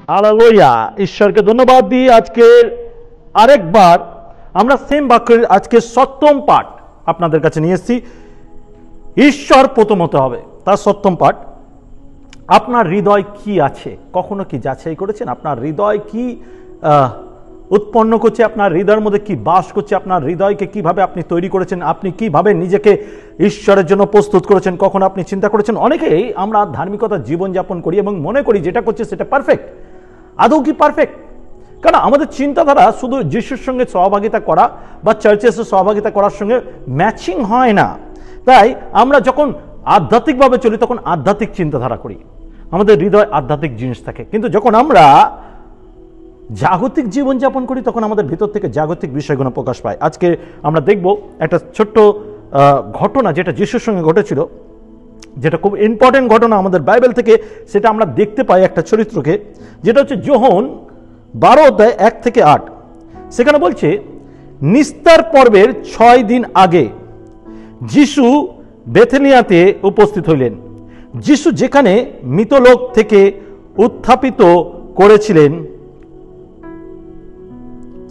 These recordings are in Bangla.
হালেলুয়া, ঈশ্বরকে ধন্যবাদ দিই। আজকের আরেকবার আমরা সেম বাক্যের আজকে 7ম পাঠ আপনাদের কাছে নিয়ে এসেছি। ঈশ্বর প্রথম হতে হবে, তার 7ম পাঠ। আপনার হৃদয় কি আছে? কখনো কি যাচাই করেছেন আপনার হৃদয় কি উৎপন্ন করছে? আপনার হৃদয়ের মধ্যে কি বাস করছে? আপনার হৃদয়কে কিভাবে আপনি তৈরি করেছেন? আপনি কিভাবে নিজেকে ঈশ্বরের জন্য প্রস্তুত করেছেন? কখন আপনি চিন্তা করেছেন? অনেকেই আমরা ধার্মিকতার জীবনযাপন করি এবং মনে করি যেটা করছে সেটা পারফেক্ট। আদৌ কি পারফেক্ট? কারণ আমাদের চিন্তাধারা শুধু যিশুর সঙ্গে সহভাগিতা করা বা চার্চে এসে সহভাগিতা করার সঙ্গে ম্যাচিং হয় না। তাই আমরা যখন আধ্যাত্মিকভাবে চলি তখন আধ্যাত্মিক চিন্তাধারা করি, আমাদের হৃদয় আধ্যাত্মিক জিনিস থাকে। কিন্তু যখন আমরা জাগতিক জীবনযাপন করি তখন আমাদের ভিতর থেকে জাগতিক বিষয়গুলো প্রকাশ পায়। আজকে আমরা দেখব একটা ছোট্ট ঘটনা যেটা যিশুর সঙ্গে ঘটেছিল, যেটা খুব ইম্পর্টেন্ট ঘটনা আমাদের বাইবেল থেকে। সেটা আমরা দেখতে পাই একটা চরিত্রকে, যেটা হচ্ছে যোহন 12 অধ্যায় 1 থেকে 8। সেখানে বলছে, নিস্তার পর্বের 6 দিন আগে যিশু বেথেনিয়াতে উপস্থিত হইলেন। যিশু যেখানে মৃতলোক থেকে উত্থাপিত করেছিলেন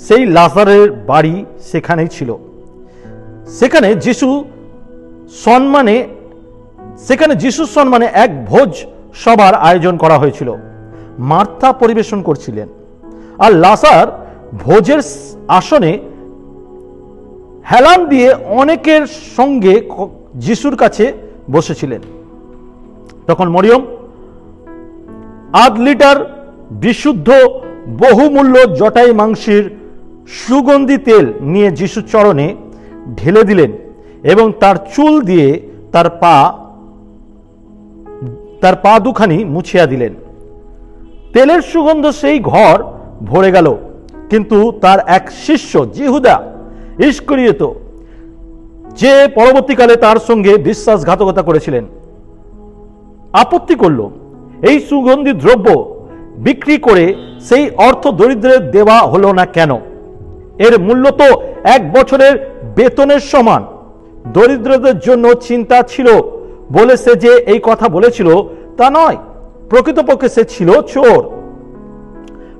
সেই লাজারের বাড়ি সেখানেই ছিল। সেখানে যিশুর সম্মানে এক ভোজ সভার আয়োজন করা হয়েছিল। মার্থা পরিবেশন করছিলেন আর লাজার ভোজের আসনে হেলান দিয়ে অনেকের সঙ্গে যিশুর কাছে বসেছিলেন। তখন মরিয়ম আধ লিটার বিশুদ্ধ বহুমূল্য জটাই মাংসের সুগন্ধি তেল নিয়ে যিশুর চরণে ঢেলে দিলেন এবং তার চুল দিয়ে তার পা দুখানি মুছিয়া দিলেন। তেলের সুগন্ধ সেই ঘর ভরে গেল। কিন্তু তার এক শিষ্য জিহুদা ইস্করিয়ত, যে পরবর্তীকালে তার সঙ্গে বিশ্বাসঘাতকতা করেছিলেন, আপত্তি করল, এই সুগন্ধি দ্রব্য বিক্রি করে সেই অর্থ দরিদ্রের দেওয়া হলো না কেন? এর মূল্য তো 1 বছরের বেতনের সমান। দরিদ্রদের জন্য চিন্তা ছিল বলে সে যে এই কথা বলেছিল তা নয়, প্রকৃতপক্ষে সে ছিল চোর।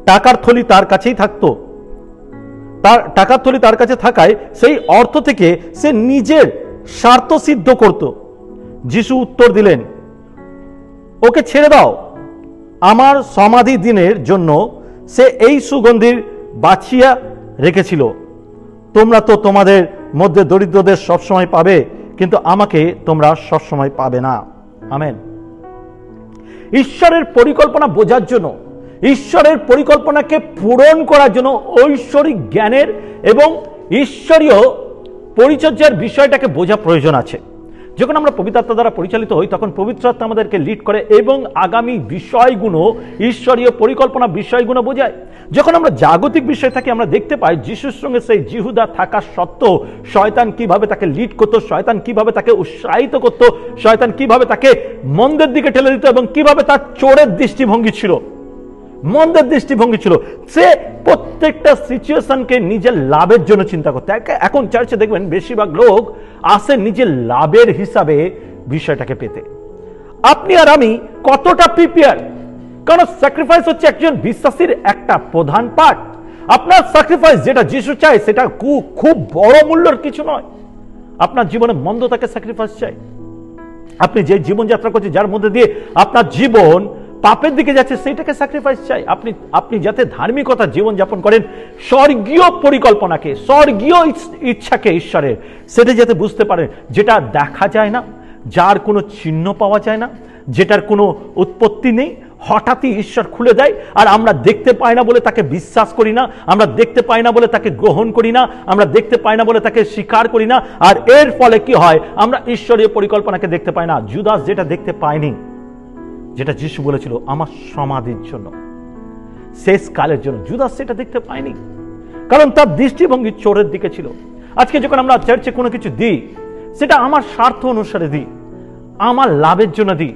টাকার থলি তার কাছেই থাকতো। টাকার থলি তার কাছে থাকায় সেই অর্থ থেকে সে নিজের স্বার্থ সিদ্ধ করত। যিশু উত্তর দিলেন, ওকে ছেড়ে দাও। আমার সমাধি দিনের জন্য সে এই সুগন্ধির বাছিয়া রেখেছিল। তোমরা তো তোমাদের মধ্যে দরিদ্রদের সবসময় পাবে, কিন্তু আমাকে তোমরা সবসময় পাবে না। আমেন। ঈশ্বরের পরিকল্পনা বোঝার জন্য, ঈশ্বরের পরিকল্পনাকে পূরণ করার জন্য ঐশ্বরিক জ্ঞানের এবং ঈশ্বরীয় পরিচর্যার বিষয়টাকে বোঝা প্রয়োজন আছে। যখন আমরা পবিত্র আত্মা দ্বারা পরিচালিত হই তখন পবিত্র আত্মা আমাদেরকে লিড করে এবং আগামী বিষয়গুলো, ঈশ্বরীয় পরিকল্পনা বিষয়গুলো বোঝায়। যখন আমরা জাগতিক বিষয় থাকি আমরা দেখতে পাই যিশুর সঙ্গে সেই জিহুদা থাকা সত্ত্বেও শয়তান কিভাবে তাকে লিড করতো, শয়তান কিভাবে তাকে উৎসাহিত করত, শয়তান কিভাবে তাকে মন্দের দিকে ঠেলে দিত এবং কিভাবে তার চোরের দৃষ্টিভঙ্গি ছিল, মন্দের দৃষ্টিভঙ্গি ছিল। সে প্রত্যেকটা সিচুয়েশনকে নিজের লাভের জন্য চিন্তা করতে। এখন চার্চে দেখবেন বেশিরভাগ লোক আসে নিজের লাভের হিসাবে বিষয়টাকে পেতে। আপনি আর আমি কতটা প্রিপেয়ার? কারণ স্যাক্রিফাইস হচ্ছে একজন বিশ্বাসীর একটা প্রধান পার্ট। আপনার স্যাক্রিফাইস যেটা যিশু চায় সেটা খুব বড় মূল্যের কিছু নয়। আপনার জীবনে মন্দতাকে স্যাক্রিফাইস চাই। আপনি যে জীবনযাত্রা করছেন যার মধ্যে দিয়ে আপনার জীবন পাপের দিকে যাচ্ছে সেইটাকে স্যাক্রিফাইস চাই। আপনি যাতে ধার্মিকতা জীবনযাপন করেন, স্বর্গীয় পরিকল্পনাকে, স্বর্গীয় ইচ্ছাকে ঈশ্বরের, সেটা যাতে বুঝতে পারেন, যেটা দেখা যায় না, যার কোনো চিহ্ন পাওয়া যায় না, যেটার কোনো উৎপত্তি নেই, হঠাৎই ঈশ্বর খুলে দেয় আর আমরা দেখতে পাই না বলে তাকে বিশ্বাস করি না, আমরা দেখতে পাই না বলে তাকে গ্রহণ করি না, আমরা দেখতে পাই না বলে তাকে স্বীকার করি না। আর এর ফলে কি হয়? আমরা ঈশ্বরীয় পরিকল্পনাকে দেখতে পাই না। জুদাস যেটা দেখতে পায়নি, যেটা যিশু বলেছিল আমার সমাধির জন্য, শেষ কালের জন্য, জুদাস সেটা দেখতে পায়নি, কারণ তার দৃষ্টিভঙ্গি চোরের দিকে ছিল। আজকে যখন আমরা চার্চে কোনো কিছু দিই সেটা আমার স্বার্থ অনুসারে দিই, আমার লাভের জন্য দিই,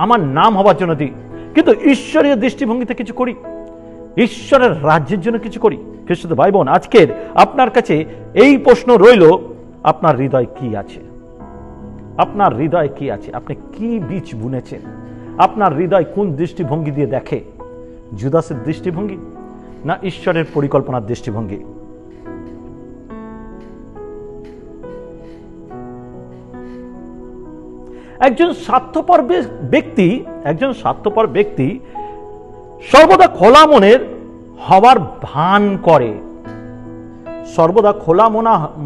আমার নাম হওয়ার জন্য দিই, কিন্তু ঈশ্বরীয় দৃষ্টিভঙ্গিতে কিছু করি, ঈশ্বরের রাজ্যের জন্য কিছু করি। খ্রিস্ট ভাই বোন, আজকের আপনার কাছে এই প্রশ্ন রইল, আপনার হৃদয় কি আছে? আপনার হৃদয় কি আছে? আপনি কি বীজ বুনেছেন? আপনার হৃদয় কোন দৃষ্টিভঙ্গি দিয়ে দেখে? জুদাসের দৃষ্টিভঙ্গি না ঈশ্বরের পরিকল্পনার দৃষ্টিভঙ্গি? একজন স্বার্থপর ব্যক্তি সর্বদা খোলা মনের হবার ভান করে, সর্বদা খোলা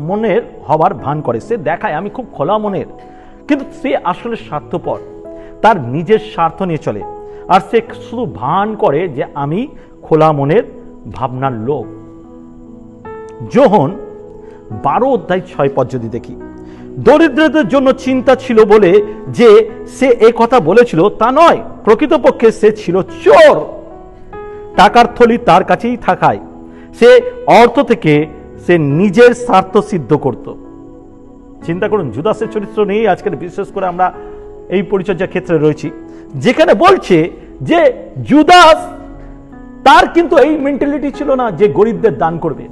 মনের হবার ভান করে। সে দেখায় আমি খুব খোলা মনের, কিন্তু সে আসলে স্বার্থপর, তার নিজের স্বার্থ নিয়ে চলে, আর সে শুধু ভান করে যে আমি খোলা মনের ভাবনার লোক। যোহন 12:6 যদি দেখি, দরিদ্রদের জন্য চিন্তা ছিল বলে যে সে এই কথা বলেছিল তা নয়, প্রকৃতপক্ষে সে ছিল চোর। টাকার থলি তার কাছেই থাকায় সে অর্থ থেকে সে নিজের স্বার্থ সিদ্ধ করত। চিন্তা করুন, জুদাসের চরিত্র নিয়ে আজকের বিশেষ করে আমরা এই পরিচর্যার ক্ষেত্রে রয়েছি, যেখানে বলছে যে জুদাস তার কিন্তু এই মেন্টালিটি ছিল না যে গরিবদের দান করবে,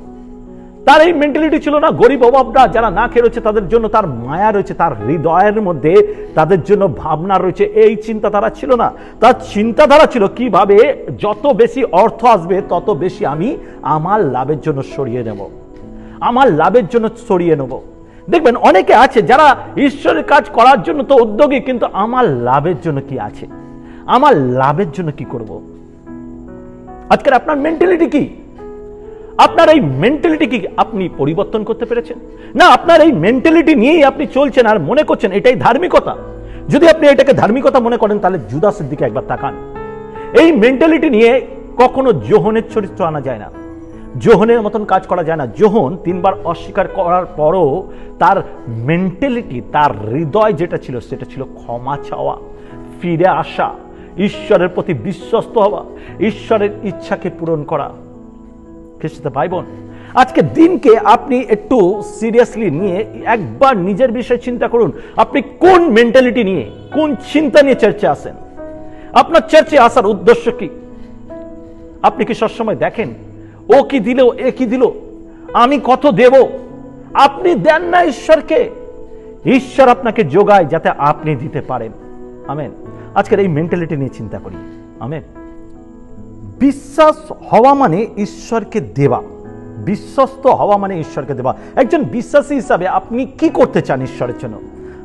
তার এই মেন্টালিটি ছিল না গরিব অভাবরা যারা না খেয়ে রয়েছে তাদের জন্য তার মায়া রয়েছে, তার হৃদয়ের মধ্যে তাদের জন্য ভাবনা রয়েছে, এই চিন্তাধারা ছিল না। তার চিন্তাধারা ছিল কিভাবে যত বেশি অর্থ আসবে তত বেশি আমি আমার লাভের জন্য সরিয়ে নেব, আমার লাভের জন্য সরিয়ে নেব। দেখবেন অনেকে আছে যারা ঈশ্বরের কাজ করার জন্য তো উদ্যোগী, কিন্তু আমার লাভের জন্য কি আছে, আমার লাভের জন্য কি করব। আজকের আপনার মেন্টালিটি কি? আপনার এই মেন্টালিটি কি আপনি পরিবর্তন করতে পেরেছেন? না আপনার এই মেন্টালিটি নিয়েই আপনি চলছেন আর মনে করছেন এটাই ধার্মিকতা? যদি আপনি এটাকে ধার্মিকতা মনে করেন তাহলে জুদাসের দিকে একবার তাকান। এই মেন্টালিটি নিয়ে কখনো যোহনের চরিত্র আনা যায় না, যোহনের মতন কাজ করা যায় না। যোহন 3 বার অস্বীকার করার পরও তার মেন্টালিটি, তার হৃদয় যেটা ছিল সেটা ছিল ক্ষমা চাওয়া, ফিরে আসা, ঈশ্বরের প্রতি বিশ্বস্ত হওয়া, ঈশ্বরের ইচ্ছাকে পূরণ করা। খ্রিস্ট ভাই বোন, আজকে দিনকে আপনি একটু সিরিয়াসলি নিয়ে একবার নিজের বিষয়ে চিন্তা করুন। আপনি কোন মেন্টালিটি নিয়ে, কোন চিন্তা নিয়ে চার্চে আসেন? আপনার চার্চে আসার উদ্দেশ্য কি? আপনি কি সবসময় দেখেন ও কি দিল, এ কি দিল, আমি কত দেব? আপনি দেন না ঈশ্বরকে, ঈশ্বর আপনাকে যোগায় যাতে আপনি দিতে পারেন। আমেন। আজকের এই মেন্টালিটি নিয়ে চিন্তা করি। আমেন। বিশ্বাস হওয়া মানে ঈশ্বরকে দেওয়া, বিশ্বস্ত হওয়া মানে ঈশ্বরকে দেওয়া। একজন বিশ্বাসী হিসাবে আপনি কি করতে চান ঈশ্বরের জন্য?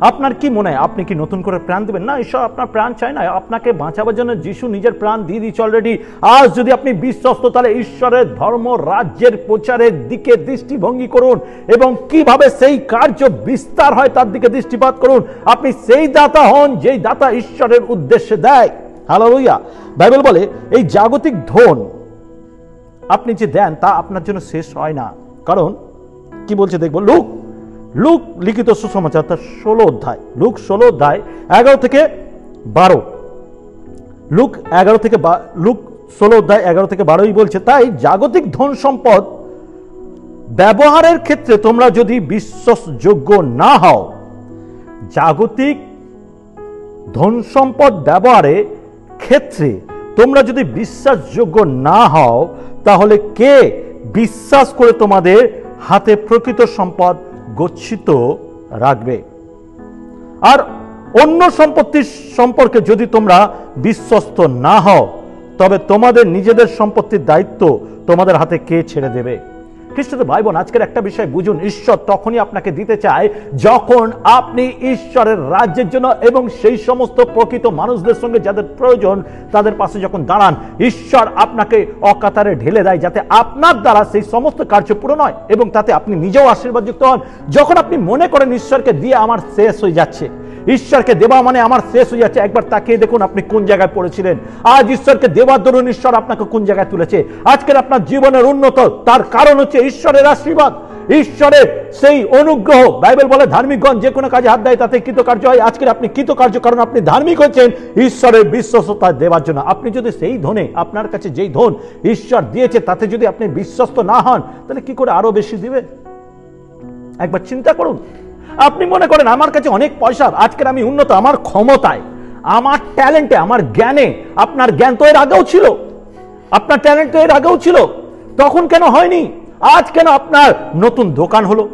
আপনার কি মনে হয় আপনি কি নতুন করে প্রাণ দেবেন? না, ঈশ্বর আপনার প্রাণ চায় না, আপনাকে বাঁচাবার জন্য যিশু নিজের প্রাণ দিয়ে দিয়েছে অলরেডি। আজ যদি আপনি বিশ্বস্ত, তাহলে ঈশ্বরের ধর্ম রাজ্যের প্রচারের দিকে দৃষ্টিভঙ্গি করুন এবং কিভাবে সেই কার্য বিস্তার হয় তার দিকে দৃষ্টিপাত করুন। আপনি সেই দাতা হন যেই দাতা ঈশ্বরের উদ্দেশ্যে দেয়। হালেলুয়া। বাইবেল বলে এই জাগতিক ধন আপনি যে দেন তা আপনার জন্য শেষ হয় না। কারণ কি বলছে দেখবো, লুক লিখিত সুসমাচার তার 16 অধ্যায়, লুক 16 অধ্যায় 11 থেকে 12, লুক 16 অধ্যায় 11 থেকে 12 বলছে, তাই জাগতিক ধন সম্পদ ব্যবহারের ক্ষেত্রে তোমরা যদি বিশ্বাসযোগ্য না হও, জাগতিক ধন সম্পদ ব্যবহারে ক্ষেত্রে তোমরা যদি বিশ্বাসযোগ্য না হও, তাহলে কে বিশ্বাস করে তোমাদের হাতে প্রকৃত সম্পদ গচ্ছিত রাখবে? আর অন্য সম্পত্তির সম্পর্কে যদি তোমরা বিশ্বস্ত না হও, তবে তোমাদের নিজেদের সম্পত্তির দায়িত্ব তোমাদের হাতে কে ছেড়ে দেবে? খ্রিস্টদের ভাই বোন, আজকের একটা বিষয় বুঝুন, ঈশ্বর তখনই আপনাকে দিতে চায় যখন আপনি ঈশ্বরের রাজ্যের জন্য এবং সেই সমস্ত প্রকৃত মানুষদের সঙ্গে যাদের প্রয়োজন তাদের পাশে যখন দাঁড়ান, ঈশ্বর আপনাকে অকাতারে ঢেলে দেয় যাতে আপনার দ্বারা সেই সমস্ত কার্য পূরণ হয় এবং তাতে আপনি নিজেও আশীর্বাদযুক্ত হন। যখন আপনি মনে করেন ঈশ্বরকে দিয়ে আমার শেষ হয়ে যাচ্ছে, ঈশ্বরকে দেওয়া মানে আমার শেষ হয়ে যাচ্ছে, একবার তাকিয়ে দেখুন আপনি কোন জায়গায় পড়েছিলেন। আজ ঈশ্বরকে দেওয়ার দরুন ঈশ্বর আপনাকে কোন জায়গায় তুলেছে। আজকের আপনার জীবনের উন্নত তার কারণ হচ্ছে ঈশ্বরের আশীর্বাদ, ঈশ্বরের সেই অনুগ্রহ। বাইবেল বলে ধার্মিকগণ যে কোনো কাজে হাত দেয় তাতে কৃতকার্য হয়। আজকের আপনি কৃতকার্য কারণ আপনি ধার্মিক হচ্ছেন ঈশ্বরের বিশ্বস্ততা দেওয়ার জন্য। আপনি যদি সেই ধনে, আপনার কাছে যেই ধন ঈশ্বর দিয়েছে তাতে যদি আপনি বিশ্বস্ত না হন, তাহলে কি করে আরো বেশি দিবে? একবার চিন্তা করুন। আপনি মনে করেন আমার কাছে অনেক পয়সা, আজকের আমি উন্নত আমার ক্ষমতায়, আমার ট্যালেন্টে, আমার জ্ঞানে। আপনার জ্ঞান তো এর আগেও ছিল, আপনার ট্যালেন্ট তো এর আগেও ছিল, তখন কেন হয়নি? আজ কেন আপনার নতুন দোকান হলো?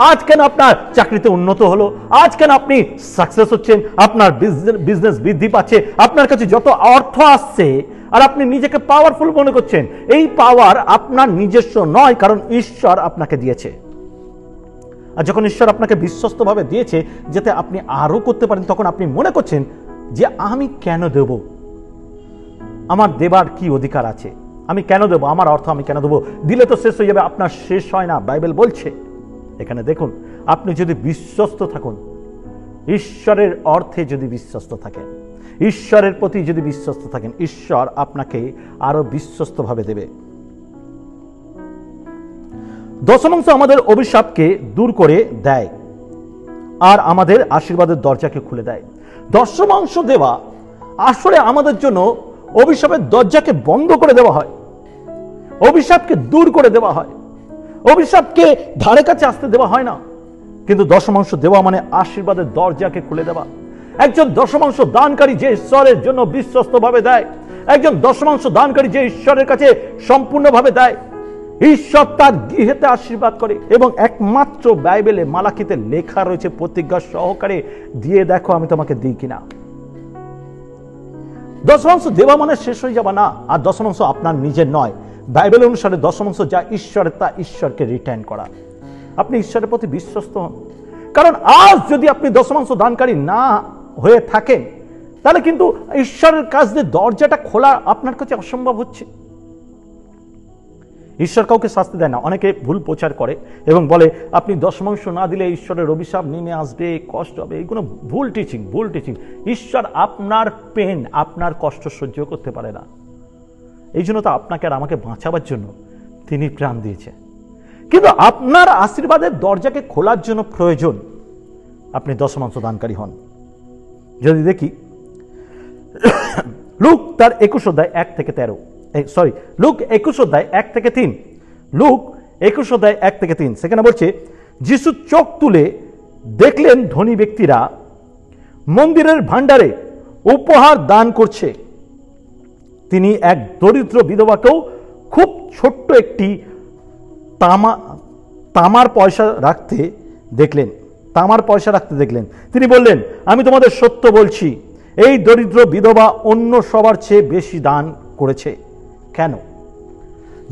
আজ কেন আপনার চাকরিতে উন্নত হলো? আজ কেন আপনি সাকসেস হচ্ছেন? আপনার বিজনেস বৃদ্ধি পাচ্ছে, আপনার কাছে যত অর্থ আসছে আর আপনি নিজেকে পাওয়ারফুল মনে করছেন। এই পাওয়ার আপনার নিজস্ব নয়, কারণ ঈশ্বর আপনাকে দিয়েছে। আর যখন ঈশ্বর আপনাকে বিশ্বস্তভাবে দিয়েছে যাতে আপনি আরো করতে পারেন, তখন আপনি মনে করছেন যে আমি কেন দেব, আমার দেবার কি অধিকার আছে, আমি কেন দেব, আমার অর্থ আমি কেন দেবো, দিলে তো শেষ হয়ে যাবে। আপনার শেষ হয় না, বাইবেল বলছে। এখানে দেখুন, আপনি যদি বিশ্বস্ত থাকুন, ঈশ্বরের অর্থে যদি বিশ্বস্ত থাকেন, ঈশ্বরের প্রতি যদি বিশ্বস্ত থাকেন, ঈশ্বর আপনাকে আরো বিশ্বস্তভাবে দেবে। দশমাংশ আমাদের অভিশাপকে দূর করে দেয় আর আমাদের আশীর্বাদের দরজাকে খুলে দেয়। দশমাংশ দেওয়া আসলে আমাদের জন্য অভিশাপের দরজাকে বন্ধ করে দেওয়া হয়, অভিশাপকে দূর করে দেওয়া হয়, অভিশাপকে ধারে কাছে আসতে দেওয়া হয় না। কিন্তু দশমাংশ দেওয়া মানে আশীর্বাদের দরজাকে খুলে দেওয়া। একজন দশমাংশ দানকারী যে ঈশ্বরের জন্য বিশ্বস্তভাবে দেয়, একজন দশমাংশ দানকারী যে ঈশ্বরের কাছে সম্পূর্ণভাবে দেয়, ঈশ্বর তার গৃহেতে আশীর্বাদ করে। এবং একমাত্র বাইবেলে মালাকিতে লেখা রয়েছে প্রতিজ্ঞা সহকারে, দিয়ে দেখো আমি তোমাকে দিই কিনা। দশমাংশ দেওয়া মানে শেষ হয়ে যাওয়া না। আর দশমাংশ আপনার নিজের নয়, বাইবেল অনুসারে দশমাংশ যা ঈশ্বরের তা ঈশ্বরকে রিটার্ন করা। আপনি ঈশ্বরের প্রতি বিশ্বস্ত হন, কারণ আজ যদি আপনি দশমাংশ দানকারী না হয়ে থাকেন, তাহলে কিন্তু ঈশ্বরের কাছ দিয়ে দরজাটা খোলা আপনার কাছে অসম্ভব হচ্ছে। ঈশ্বর কাউকে শাস্তি দেয় না। অনেকে ভুল প্রচার করে এবং বলে আপনি দশমাংশ না দিলে ঈশ্বরের অভিশাপ নেমে আসবে, কষ্ট হবে। এইগুলো ভুল টিচিং, ভুল টিচিং। ঈশ্বর আপনার পেন, আপনার কষ্ট সহ্য করতে পারে না। এই জন্য তো আপনাকে আর আমাকে বাঁচাবার জন্য তিনি প্রাণ দিয়েছে। কিন্তু আপনার আশীর্বাদের দরজাকে খোলার জন্য প্রয়োজন আপনি দশমাংশ দানকারী হন। যদি দেখি লুক তার 21 অধ্যায় 1 থেকে 13, লুক 21 অধ্যায় 1 থেকে 3, লুক 21 অধ্যায় 1 থেকে 3, সেখানে বলছে, যিশু চোখ তুলে দেখলেন ধনী ব্যক্তিরা মন্দিরের ভান্ডারে উপহার দান করছে। তিনি এক দরিদ্র বিধবাকেও খুব ছোট্ট একটি তামার পয়সা রাখতে দেখলেন। তিনি বললেন, আমি তোমাদের সত্য বলছি, এই দরিদ্র বিধবা অন্য সবার চেয়ে বেশি দান করেছে। কেন?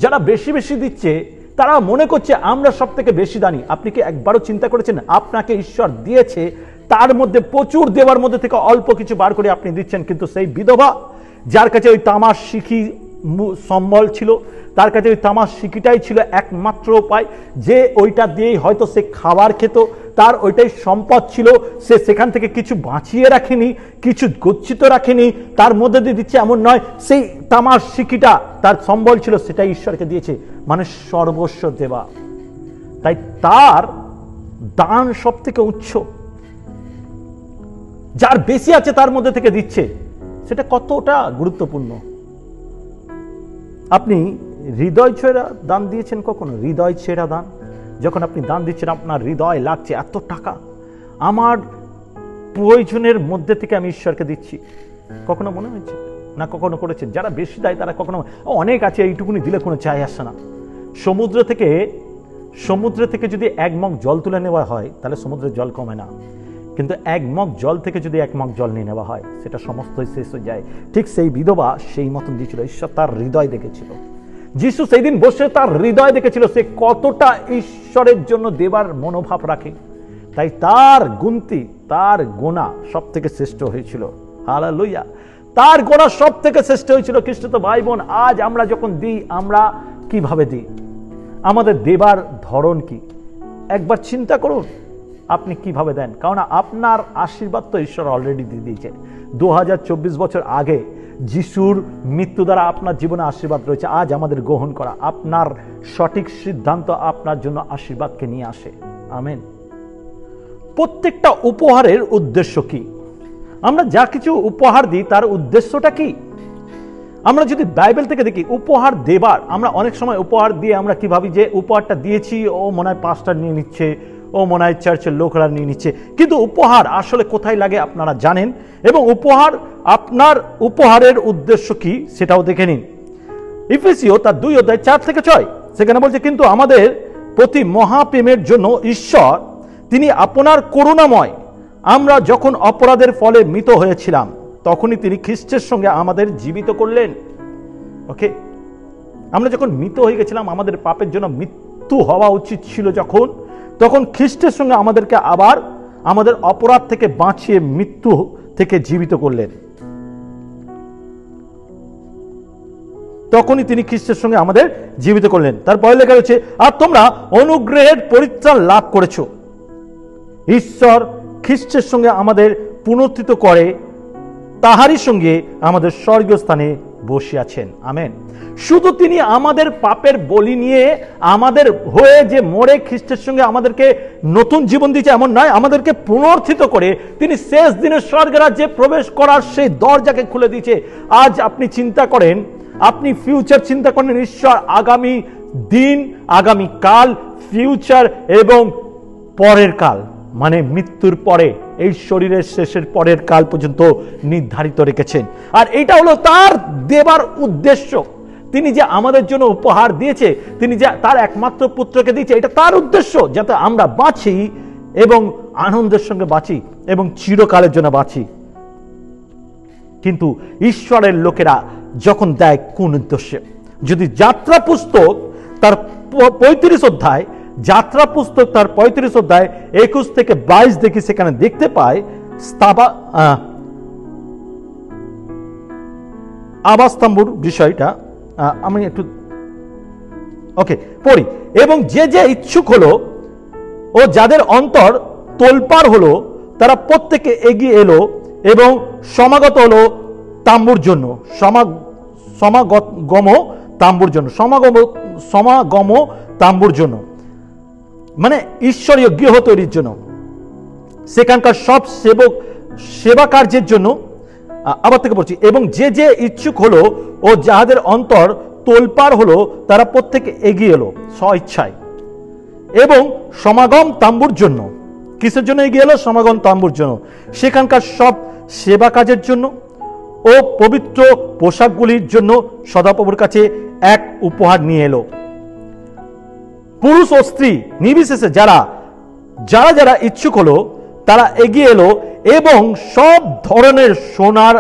যারা বেশি বেশি দিচ্ছে তারা মনে করছে আমরা সব থেকে বেশি দানি। আপনি কি একবারও চিন্তা করেছেন আপনাকে ঈশ্বর দিয়েছে, তার মধ্যে প্রচুর দেওয়ার মধ্যে থেকে অল্প কিছু বার করে আপনি দিচ্ছেন? কিন্তু সেই বিধবা যার কাছে ওই তামার শিখি সম্বল ছিল, তার কাছে ওই তামার শিখিটাই ছিল একমাত্র উপায়, যে ওইটা দিয়েই হয়তো সে খাবার খেত, তার ওইটাই সম্পদ ছিল। সে সেখান থেকে কিছু বাঁচিয়ে রাখেনি, কিছু গচ্ছিত রাখেনি, তার মধ্যে দিয়ে দিচ্ছে এমন নয়। সেই তামার শিখিটা তার সম্বল ছিল, সেটাই ঈশ্বরকে দিয়েছে, মানে সর্বস্ব দেওয়া। তাই তার দান সব থেকে উচ্চ। যার বেশি আছে তার মধ্যে থেকে দিচ্ছে, সেটা কতটা গুরুত্বপূর্ণ। আপনি হৃদয় ছেড়া দান দিয়েছেন কখনো? হৃদয় ছেড়া দান, যখন আপনি দান দিচ্ছেন আপনার হৃদয় লাগছে এত টাকা আমার প্রয়োজনের মধ্যে থেকে আমি ঈশ্বরকে দিচ্ছি, কখনো মনে হয়েছে না? কখনো করেছেন? যারা বেশি দেয় তারা কখনো অনেক আছে এইটুকুনি দিলে কোনো চাই আসে না। সমুদ্র থেকে যদি 1 মগ জল তুলে নেওয়া হয় তাহলে সমুদ্রের জল কমে না, কিন্তু 1 মগ জল থেকে যদি 1 মগ জল নিয়ে নেওয়া হয় সেটা সমস্তই শেষ হয়ে যায়। ঠিক সেই বিধবা সেই মতন দিয়েছিল। ঈশ্বর তার হৃদয় দেখেছিল। যিশু সেই দিন বসে তার হৃদয় দেখেছিল, সে কতটা ঈশ্বরের জন্য দেবার মনোভাব রাখে। তাই তার গুনতি, তার গোনা সব থেকে শ্রেষ্ঠ হয়েছিল। হালেলুয়া! তার গোনা সব থেকে শ্রেষ্ঠ হয়েছিল। খ্রিস্ট ভাই বোন, আজ আমরা যখন দিই, আমরা কিভাবে দিই? আমাদের দেবার ধরন কি? একবার চিন্তা করুন আপনি কিভাবে দেন। কারণ আপনার আশীর্বাদ তো ঈশ্বর অলরেডি দিয়ে দিয়েছে। 2024 বছর আগে যিশুর মৃত্যু দ্বারা আপনার জীবনে আশীর্বাদ রয়েছে। আজ আমাদের গ্রহণ করা। আপনার সঠিক সিদ্ধান্ত আপনার জন্য আশীর্বাদকে নিয়ে আসে। আমেন। প্রত্যেকটা উপহারের উদ্দেশ্য কি? আমরা যা কিছু উপহার দিই তার উদ্দেশ্যটা কি? আমরা যদি বাইবেল থেকে দেখি, উপহার দেবার, আমরা অনেক সময় উপহার দিয়ে আমরা কি ভাবি যে উপহারটা দিয়েছি ও মনে হয় পাস্টার নিয়ে নিচ্ছে, ও মনে হয় চার্চের লোকরা নিয়ে নিচ্ছে। কিন্তু উপহার আসলে কোথায় লাগে আপনারা জানেন, এবং আপনার উপহারের উদ্দেশ্য কি সেটাও দেখে নিন। ইফেসীয় তার 2 অধ্যায় 4 থেকে 6, সেখানে বলছে, কিন্তু আমাদের প্রতি মহাপ্রেমের জন্য ঈশ্বর, তিনি আপনার করুণাময়, আমরা যখন অপরাধের ফলে মৃত হয়েছিলাম তখনই তিনি খ্রিস্টের সঙ্গে আমাদের জীবিত করলেন। ওকে, আমরা যখন মৃত হয়ে গেছিলাম, আমাদের পাপের জন্য মৃত্যু হওয়া উচিত ছিল তখন খ্রিস্টের সঙ্গে আমাদেরকে আবার আমাদের অপরাধ থেকে বাঁচিয়ে মৃত্যু থেকে জীবিত করলেন। তখনই তিনি খ্রিস্টের সঙ্গে আমাদের জীবিত করলেন। তারপরে লেখা রয়েছে, আর তোমরা অনুগ্রহের পরিত্রাণ লাভ করেছো। ঈশ্বর খ্রিস্টের সঙ্গে আমাদের পুনরুত্থিত করে তাহারই সঙ্গে আমাদের স্বর্গীয় স্থানে বসে আছেন। আমেন। শুধু তিনি আমাদের পাপের বলি নিয়ে আমাদের হয়ে যে মরে খ্রিস্টের সঙ্গে আমাদেরকে নতুন জীবন দিয়েছে এমন নয়, আমাদেরকে পুনরুত্থিত করে তিনি শেষ দিনের স্বর্গ রাজ্যে প্রবেশ করার সেই দরজাকে খুলে দিয়েছে। আজ আপনি চিন্তা করেন, আপনি ফিউচার চিন্তা করেন, ঈশ্বর আগামী দিন, আগামী কাল, ফিউচার এবং পরের কাল, মানে মৃত্যুর পরে, এই শরীরের শেষের পরের কাল পর্যন্ত নির্ধারিত রেখেছেন। আর এটা হলো তার দেবার উদ্দেশ্য। তিনি যে আমাদের জন্য উপহার দিয়েছে, তিনি যে তার একমাত্র পুত্রকে দিয়েছে, এটা তার উদ্দেশ্য, যাতে আমরা বাঁচি এবং আনন্দের সঙ্গে বাঁচি এবং চিরকালের জন্য বাঁচি। কিন্তু ঈশ্বরের লোকেরা যখন দেয় কোন উদ্দেশ্যে? যদি যাত্রা পুস্তক তার 35 অধ্যায়, যাত্রা পুস্তক তার 35 অধ্যায় 21 থেকে 22 দেখি, সেখানে দেখতে পাই আবাস্তম্ভুর বিষয়টা। আমি একটু পড়ি। এবং যে যে ইচ্ছুক হলো ও যাদের অন্তর তোলপাড় হলো, তারা প্রত্যেকে এগিয়ে এলো এবং সমাগত হলো তাম্বুর জন্য, সমাগম তাম্বুর জন্য, মানে ঈশ্বরীয় গৃহ তৈরির জন্য, সেখানকার সব সেবা কার্যের জন্য। আবার থেকে বলছি, এবং যে যে ইচ্ছুক হলো ও যাহাদের অন্তর তোলপাড় হলো, তারা প্রত্যেকে এগিয়ে এলো স্বইচ্ছায় এবং সমাগম তাম্বুর জন্য। কিসের জন্য এগিয়ে এলো? সমাগম তাম্বুর জন্য, সেখানকার সব সেবা কাজের জন্য ও পবিত্র পোশাকগুলির জন্য সদাপ্রভুর কাছে এক উপহার নিয়ে এলো। পুরুষ ও স্ত্রী নির্বিশেষে যারা যারা যারা ইচ্ছুক হলো, তারা এগিয়ে এলো এবং সব ধরনের সোনার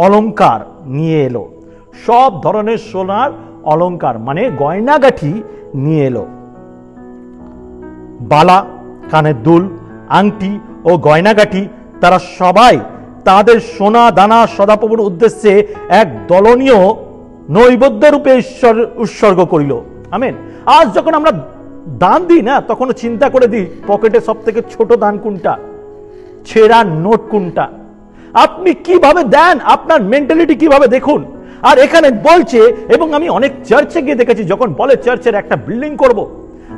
অলংকার নিয়ে এলো। সব ধরনের সোনার অলংকার মানে গয়নাগাঠি নিয়ে এলো। বালা, কানের দুল, আংটি ও গয়নাগাঠি তারা সবাই তাদের সোনা দানা সদাপ্রভুর উদ্দেশ্যে এক দলনীয় নৈবেদ্য রূপে উৎসর্গ করিল। আমেন। আজ যখন আমরা দান দিই না, তখন চিন্তা করে দিই পকেটে সব থেকে ছোট দান কোনটা, ছেঁড়া নোট কোনটা। আপনি কিভাবে দেন, আপনার মেন্টালিটি কিভাবে দেখুন। আর এখানে বলছে, এবং আমি অনেক চার্চে গিয়ে দেখেছি, যখন বলে চার্চের একটা বিল্ডিং করব,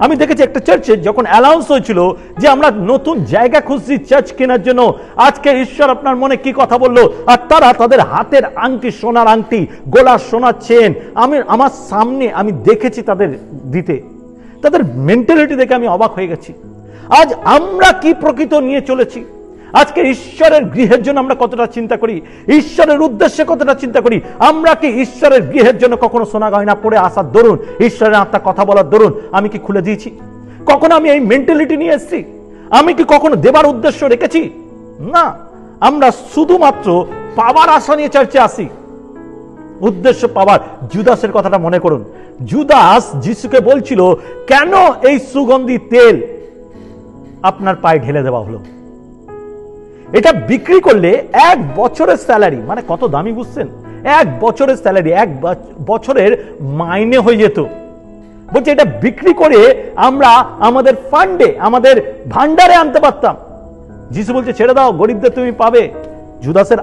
আমি দেখেছি একটা চার্চে যখন অ্যানাউন্স হয়েছিল যে আমরা নতুন জায়গা খুঁজছি চার্চ কেনার জন্য, আজকে ঈশ্বর আপনার মনে কি কথা বললো, আর তারা তাদের হাতের আংটি, সোনার আংটি, গলার সোনার চেন, আমার সামনে আমি দেখেছি তাদের দিতে। তাদের মেন্টালিটি দেখে আমি অবাক হয়ে গেছি। আজ আমরা কি প্রকৃত নিয়ে চলেছি? আজকে ঈশ্বরের গৃহের জন্য আমরা কতটা চিন্তা করি, ঈশ্বরের উদ্দেশ্যে কতটা চিন্তা করি। আমরা কি ঈশ্বরের গৃহের জন্য কখনো সোনা গয়না পরে আসার দরুন, ঈশ্বরের আত্মা কথা বলার দরুন আমি কি খুলে দিয়েছি? কখনো আমি এই মেন্টালিটি নিয়ে এসেছি? আমি কি কখনো দেবার উদ্দেশ্য রেখেছি? না, আমরা শুধুমাত্র পাওয়ার আশা নিয়ে চার্চে আসি, উদ্দেশ্য পাওয়ার। জুদাসের কথাটা মনে করুন। জুদাস যিশুকে বলছিল, কেন এই সুগন্ধি তেল আপনার পায়ে ঢেলে দেওয়া হলো? এটা বিক্রি করলে 1 বছরের স্যালারি, মানে কত দামি বুঝছেন? 1 বছরের স্যালারি, 1 বছরের মাইনে হয়ে যেত। বলছে এটা বিক্রি করে আমরা আমাদের ফান্ডে, আমাদের ভান্ডারে আনতে পারতাম। যিশু বলছে ছেড়ে দাও, গরিবদের তুমি পাবে। জুদাসের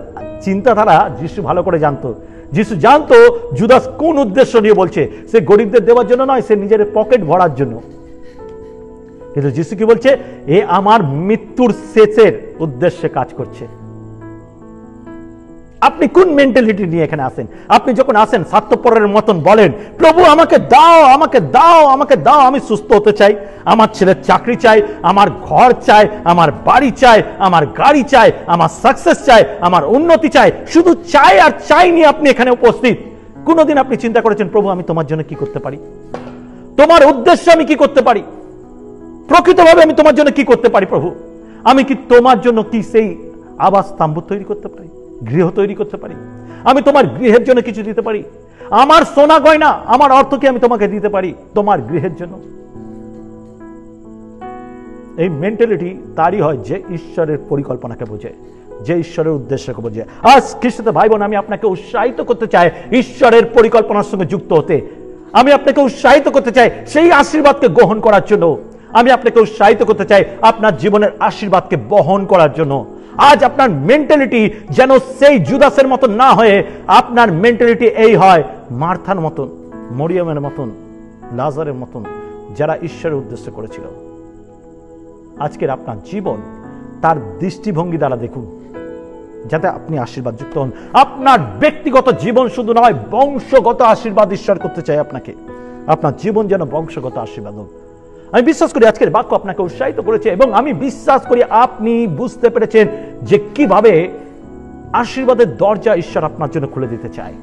চিন্তাধারা যিশু ভালো করে জানতো। যিশু জানতো জুদাস কোন উদ্দেশ্য নিয়ে বলছে। সে গরিবদের দেওয়ার জন্য নয়, সে নিজের পকেট ভরার জন্য। কিন্তু যিশু কি বলছে? এ আমার মৃত্যুর শেষের উদ্দেশ্যে কাজ করছে। আপনি কোন মেন্টালিটি নিয়ে এখানে আসেন? আপনি যখন আসেন স্বার্থপরের মতন বলেন, প্রভু আমাকে দাও, আমাকে দাও, আমাকে দাও, আমি সুস্থ হতে চাই, আমার ছেলের চাকরি চাই, আমার ঘর চাই, আমার বাড়ি চাই, আমার গাড়ি চাই, আমার সাকসেস চাই, আমার উন্নতি চাই, শুধু চাই আর চাই নিয়ে আপনি এখানে উপস্থিত। কোনোদিন আপনি চিন্তা করেছেন, প্রভু আমি তোমার জন্য কি করতে পারি? তোমার উদ্দেশ্যে আমি কি করতে পারি? প্রকৃতভাবে আমি তোমার জন্য কি করতে পারি? প্রভু আমি কি তোমার জন্য কি সেই আবাস স্তম্ভ তৈরি করতে পারি? গৃহ তৈরি করতে পারি, আমি তোমার গৃহের জন্য কিছু দিতে পারি, আমার সোনা গয়না আমার অর্থকে আমি তোমাকে দিতে পারি তোমার গৃহের জন্য। এই মেন্টালিটি তারই হয় যে ঈশ্বরের পরিকল্পনাকে বোঝে, যে ঈশ্বরের উদ্দেশ্যকে বোঝে। আজ খ্রিস্টতে ভাই বোন, আমি আপনাকে উৎসাহিত করতে চাই ঈশ্বরের পরিকল্পনার সঙ্গে যুক্ত হতে। আমি আপনাকে উৎসাহিত করতে চাই সেই আশীর্বাদকে গ্রহণ করার জন্য। আমি আপনাকে উৎসাহিত করতে চাই আপনার জীবনের আশীর্বাদকে বহন করার জন্য। আজ আপনার মেন্টালিটি যেন সেই জুদাসের মতন না হয়ে আপনার মেন্টালিটি এই হয় মার্থার মতন, মরিয়মের মতন, লাজারের মতন, যারা ঈশ্বরের উদ্দেশ্য করেছিল। আজকের আপনার জীবন তার দৃষ্টিভঙ্গি দ্বারা দেখুন, যাতে আপনি আশীর্বাদ যুক্ত হন। আপনার ব্যক্তিগত জীবন শুধু নয়, বংশগত আশীর্বাদ ঈশ্বর করতে চাই আপনাকে। আপনার জীবন যেন বংশগত আশীর্বাদ হোক। আমি বিশ্বাস করি আজকের বাক্য আপনাকে উৎসাহিত করেছে, এবং আমি বিশ্বাস করি আপনি বুঝতে পেরেছেন যে কিভাবে আশীর্বাদের দরজা ঈশ্বর আপনার জন্য খুলে দিতে চায়।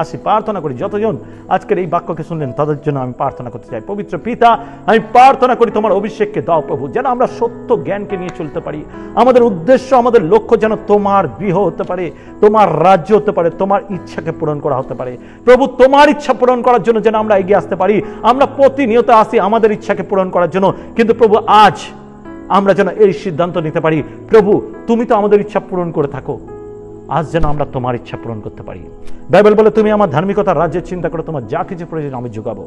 আসি প্রার্থনা করি, যতজন আজকের এই বাক্যকে শুনলেন তাদের জন্য আমি প্রার্থনা করতে চাই। পবিত্র পিতা, আমি প্রার্থনা করি তোমার অভিষেককে দাও প্রভু, যেন আমরা সত্য জ্ঞানকে নিয়ে চলতে পারি। আমাদের উদ্দেশ্য, আমাদের লক্ষ্য যেন তোমার গৃহ হতে পারে, তোমার রাজ্য হতে পারে, তোমার ইচ্ছাকে পূরণ করা হতে পারে। প্রভু, তোমার ইচ্ছা পূরণ করার জন্য যেন আমরা এগিয়ে আসতে পারি। আমরা প্রতিনিয়ত আসি আমাদের ইচ্ছাকে পূরণ করার জন্য, কিন্তু প্রভু আজ আমরা যেন এই সিদ্ধান্ত নিতে পারি, প্রভু তুমি তো আমাদের ইচ্ছা পূরণ করে থাকো, আজ যেন আমরা তোমার ইচ্ছা পূরণ করতে পারি। বাইবেল বলে তুমি আমার ধার্মিকতার রাজ্যের চিন্তা করে তোমার যা কিছু প্রয়োজন আমি যোগাবো।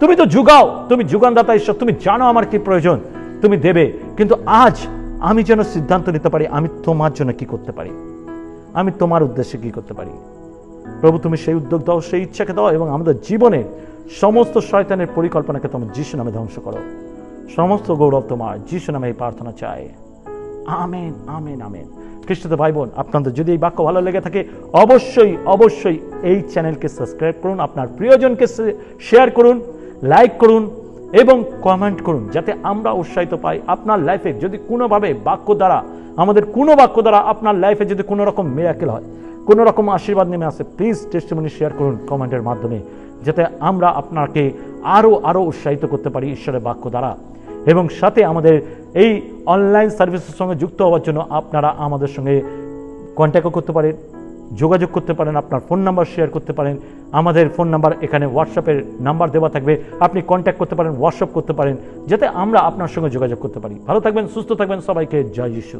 তুমি তো যোগাও, তুমি যোগানদাতা ঈশ্বর, তুমি জানো আমার কি প্রয়োজন, তুমি দেবে। কিন্তু আজ আমি যেন সিদ্ধান্ত নিতে পারি আমি তোমার জন্য কি করতে পারি, আমি তোমার উদ্দেশ্যে কি করতে পারি। প্রভু তুমি সেই উদ্যোগ দাও, সেই ইচ্ছাকে দাও, এবং আমাদের জীবনে সমস্ত শয়তানের পরিকল্পনাকে তোমার যিশু নামে ধ্বংস করো। সমস্ত গৌরব তোমার, যিশু নামে এই প্রার্থনা চাই। Amen, amen, amen. খ্রিস্টতে ভাই বোন, আপনাদের যদি এই বাক্য ভালো লেগে থাকে অবশ্যই অবশ্যই এই চ্যানেলকে সাবস্ক্রাইব করুন, আপনার প্রিয়জনকে শেয়ার করুন, লাইক করুন এবং কমেন্ট করুন, যাতে আমরা উৎসাহিত পাই। আপনার লাইফে যদি কোনোভাবে বাক্য দ্বারা, আমাদের কোনো বাক্য দ্বারা আপনার লাইফে যদি কোনো রকম মিরাকেল হয়, কোনো রকম আশীর্বাদ নেমে আসে, প্লিজ টেস্টিমনি শেয়ার করুন কমেন্টের মাধ্যমে, যাতে আমরা আপনাকে আরো উৎসাহিত করতে পারি ঈশ্বরের বাক্য দ্বারা। এবং সাথে আমাদের এই অনলাইন সার্ভিসের সঙ্গে যুক্ত হওয়ার জন্য আপনারা আমাদের সঙ্গে কন্ট্যাক্টও করতে পারেন, যোগাযোগ করতে পারেন, আপনার ফোন নাম্বার শেয়ার করতে পারেন। আমাদের ফোন নাম্বার এখানে হোয়াটসঅ্যাপের নাম্বার দেওয়া থাকবে, আপনি কন্ট্যাক্ট করতে পারেন, হোয়াটসঅ্যাপ করতে পারেন, যাতে আমরা আপনার সঙ্গে যোগাযোগ করতে পারি। ভালো থাকবেন, সুস্থ থাকবেন, সবাইকে জয় যিশু।